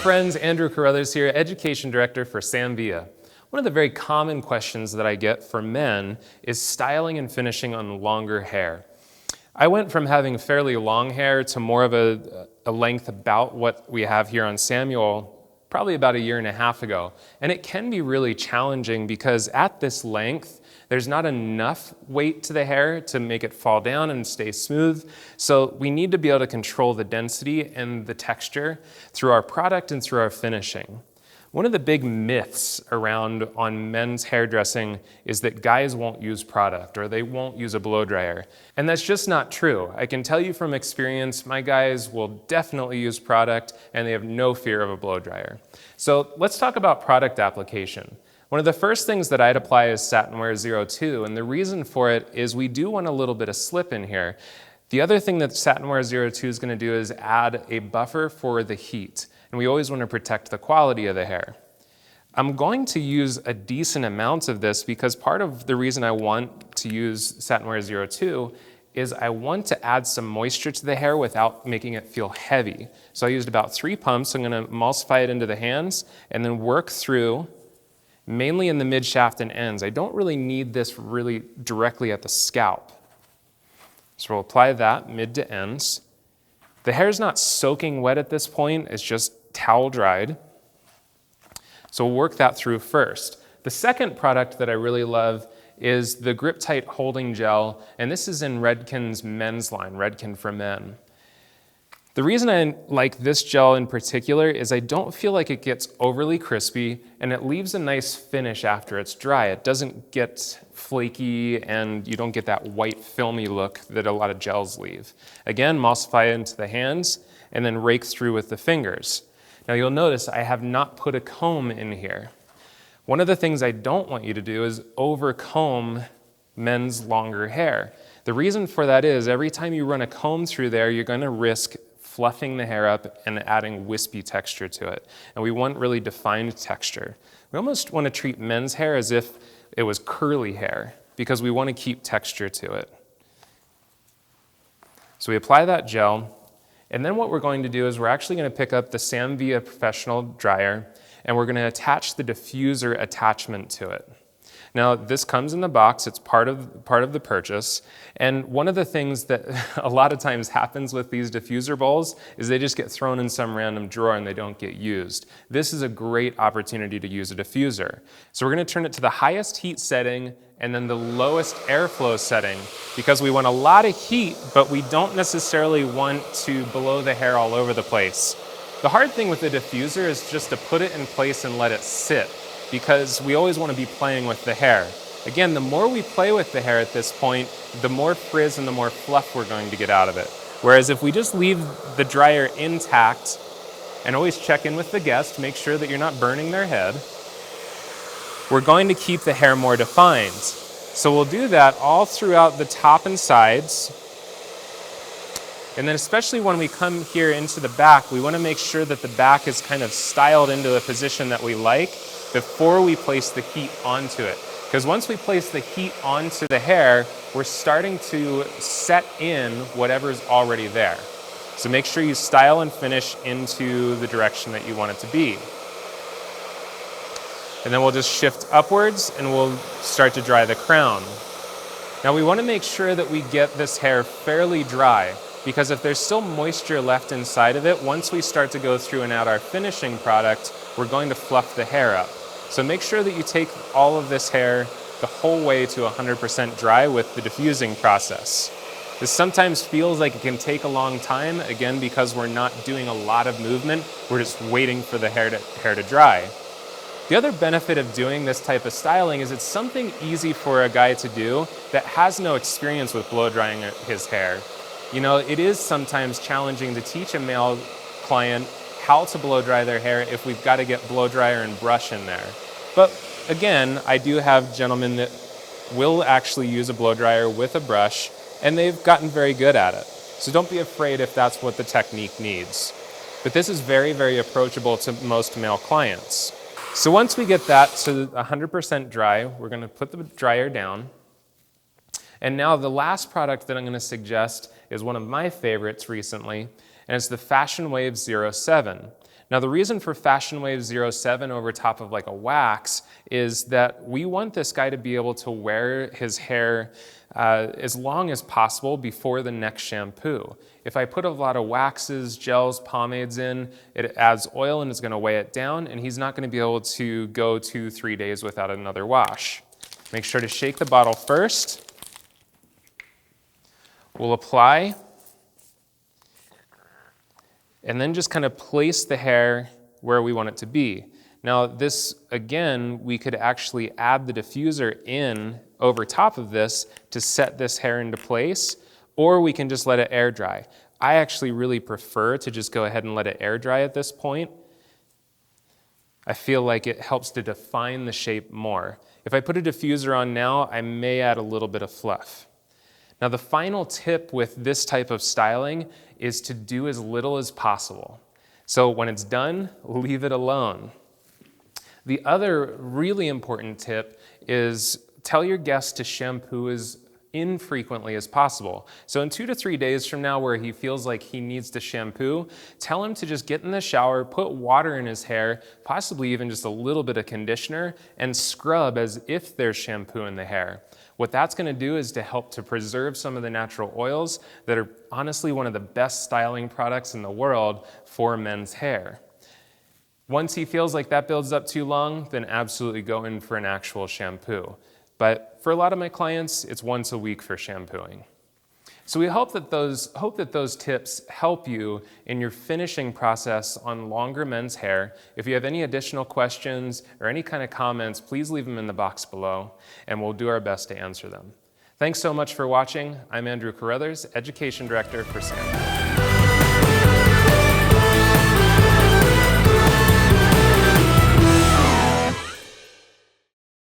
friends, Andrew Carruthers here, Education Director for Samvia. One of the very common questions that I get from men is styling and finishing on longer hair. I went from having fairly long hair to more of a length about what we have here on Samuel probably about a year and a half ago. And it can be really challenging because at this length, there's not enough weight to the hair to make it fall down and stay smooth. So we need to be able to control the density and the texture through our product and through our finishing. One of the big myths around on men's hairdressing is that guys won't use product or they won't use a blow dryer. And that's just not true. I can tell you from experience, my guys will definitely use product and they have no fear of a blow dryer. So let's talk about product application. One of the first things that I'd apply is satinwear 02, and the reason for it is we do want a little bit of slip in here. The other thing that satinwear 02 is going to do is add a buffer for the heat. And we always want to protect the quality of the hair. I'm going to use a decent amount of this because part of the reason I want to use satinwear 02 is I want to add some moisture to the hair without making it feel heavy. So I used about 3 pumps. I'm going to emulsify it into the hands and then work through mainly in the mid shaft and ends. I don't really need this really directly at the scalp. So we'll apply that mid to ends. The hair's not soaking wet at this point, it's just towel dried. So we'll work that through first. The second product that I really love is the Grip Tight Holding Gel, and this is in Redken's men's line, Redken for Men. The reason I like this gel in particular is I don't feel like it gets overly crispy and it leaves a nice finish after it's dry. It doesn't get flaky and you don't get that white filmy look that a lot of gels leave. Again, emulsify it into the hands and then rake through with the fingers. Now you'll notice I have not put a comb in here. One of the things I don't want you to do is overcomb men's longer hair. The reason for that is every time you run a comb through there, you're going to risk fluffing the hair up and adding wispy texture to it. And we want really defined texture. We almost want to treat men's hair as if it was curly hair because we want to keep texture to it. So we apply that gel, and then what we're going to do is we're actually going to pick up the Samvia Professional Dryer and we're going to attach the diffuser attachment to it. Now, this comes in the box, it's part of the purchase, and one of the things that a lot of times happens with these diffuser bowls is they just get thrown in some random drawer and they don't get used. This is a great opportunity to use a diffuser. So we're going to turn it to the highest heat setting and then the lowest airflow setting because we want a lot of heat, but we don't necessarily want to blow the hair all over the place. The hard thing with the diffuser is just to put it in place and let it sit, because we always want to be playing with the hair. Again, the more we play with the hair at this point, the more frizz and the more fluff we're going to get out of it. Whereas if we just leave the dryer intact and always check in with the guest, make sure that you're not burning their head, we're going to keep the hair more defined. So we'll do that all throughout the top and sides. And then especially when we come here into the back, we want to make sure that the back is kind of styled into a position that we like before we place the heat onto it. Because once we place the heat onto the hair, we're starting to set in whatever's already there. So make sure you style and finish into the direction that you want it to be. And then we'll just shift upwards and we'll start to dry the crown. Now we want to make sure that we get this hair fairly dry, because if there's still moisture left inside of it, once we start to go through and add our finishing product, we're going to fluff the hair up. So make sure that you take all of this hair the whole way to 100% dry with the diffusing process. This sometimes feels like it can take a long time, again, because we're not doing a lot of movement, we're just waiting for the hair to dry. The other benefit of doing this type of styling is it's something easy for a guy to do that has no experience with blow drying his hair. You know, it is sometimes challenging to teach a male client how to blow dry their hair if we've got to get blow dryer and brush in there. But again, I do have gentlemen that will actually use a blow dryer with a brush, and they've gotten very good at it. So don't be afraid if that's what the technique needs. But this is very, very approachable to most male clients. So once we get that to 100% dry, we're going to put the dryer down. And now the last product that I'm going to suggest is one of my favorites recently, and it's the Fashion Wave 07. Now the reason for Fashion Wave 07 over top of like a wax is that we want this guy to be able to wear his hair as long as possible before the next shampoo. If I put a lot of waxes, gels, pomades in, it adds oil and it's gonna weigh it down, and he's not gonna be able to go 2-3 days without another wash. Make sure to shake the bottle first. We'll apply, and then just kind of place the hair where we want it to be. Now this, again, we could actually add the diffuser in over top of this to set this hair into place, or we can just let it air dry. I actually really prefer to just go ahead and let it air dry at this point. I feel like it helps to define the shape more. If I put a diffuser on now, I may add a little bit of fluff. Now the final tip with this type of styling is to do as little as possible. So when it's done, leave it alone. The other really important tip is tell your guests to shampoo as infrequently as possible. So in 2 to 3 days from now where he feels like he needs to shampoo, tell him to just get in the shower, put water in his hair, possibly even just a little bit of conditioner, and scrub as if there's shampoo in the hair. What that's gonna do is to help to preserve some of the natural oils that are honestly one of the best styling products in the world for men's hair. Once he feels like that builds up too long, then absolutely go in for an actual shampoo. But for a lot of my clients, it's once a week for shampooing. So we hope that those tips help you in your finishing process on longer men's hair. If you have any additional questions or any kind of comments, please leave them in the box below, and we'll do our best to answer them. Thanks so much for watching. I'm Andrew Carruthers, Education Director for Sam.